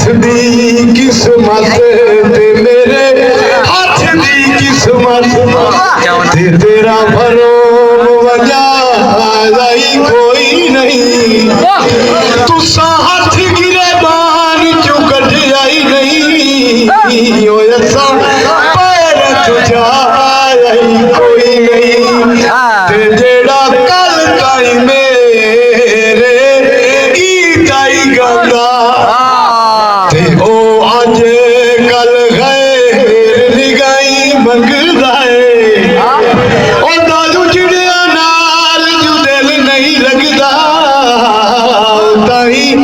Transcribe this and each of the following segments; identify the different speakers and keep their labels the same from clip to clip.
Speaker 1: हथ दी किस्मत ते मेरे हथ दी किस्मत ते तेरा भरोम वजा कोई नहीं तुसा हाथ गिरेबान चो कट आई नहीं ओ ऐसा पैर तुझा कोई नहीं ते जेड़ा कल ताई मेरे गीताई गांदा ते ओ अज कल गैर निगाई मंगदा है ओ दादू चिड़िया नाल जो दिल नहीं लगदा ताई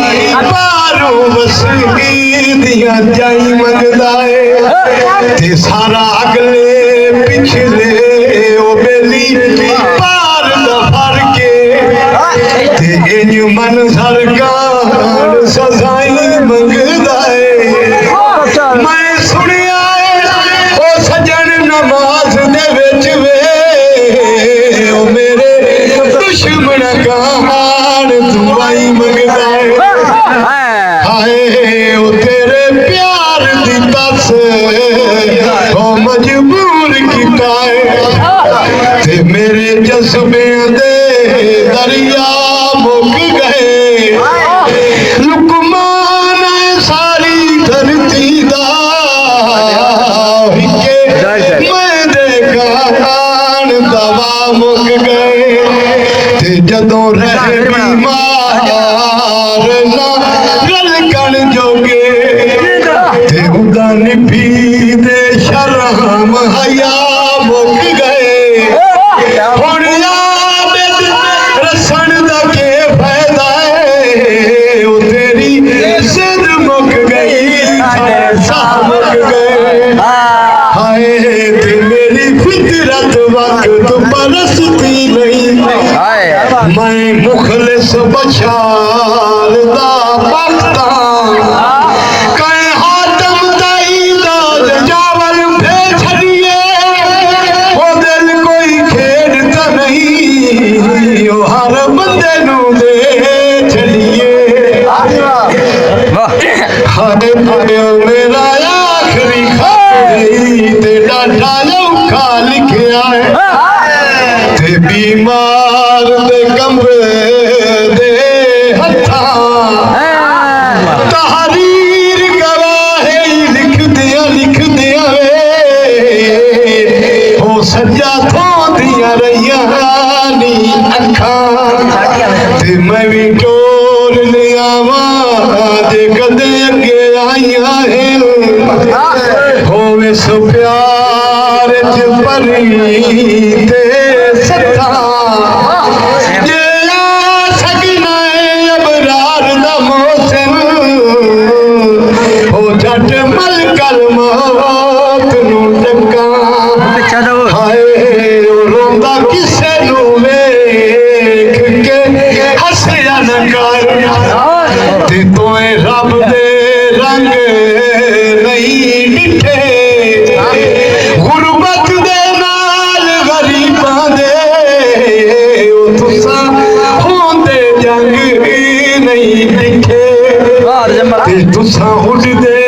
Speaker 1: पारो वसी दिया जाई मंगदा है ते सारा अगले पिछले ओ बेली पार दा फर के ते इंज मन सरकार सजाई मंगदा है मैं सुनिया ओ सजन नमाज दे विच वे ओ मेरे दुश्मन कहान दुआई मंगदा है हाय ओ तेरे प्यार दी बस ओ मजबूर कीता है ते मेरे जज्बे दे दरिया मुक गए लुकमान सारी धरती दा मैं देखा दवा मुक गए ते जदों रह बीमार ना रलकण जोगे ते उदा निभी दे शर्म हया मुक गए हुण याद रसन दा के फायदा है ओ तेरी जिद मुक गई सा मुक गए हाय ते मेरी फितरत वक्त परसती नहीं मैं मुखलिस बशाल दा बख्ता कहीं हातम ताई दाद जावल भेज छड़िए ओ दिल कोई खेड़ता नहीं ओ हर बंदे नू दे छड़िए हादे पायो मेरा आखिरी खाई ते डाटा लौखा लिखिया है ते बीमार दे कमरे दे हथा तहरीर गवाहे लिख दिया वे ओ सजा थोंदियां रहियां नी अखां ते मैं भी टोर लियावा जे कदे अगे आईया है होवे सो प्यार च परी ते सथा जे आ सकना अबरार दा मौसम ओ जट मलकल मौत नू टका हाय रोंदा किसे नू वेख के हसया न कर ते तोए रब दे रंग नहीं डिठे गुरबत दे नाल गरीबां दे ओ तुसा होंदे जंग नहीं दिखे ते तुसा उड़दे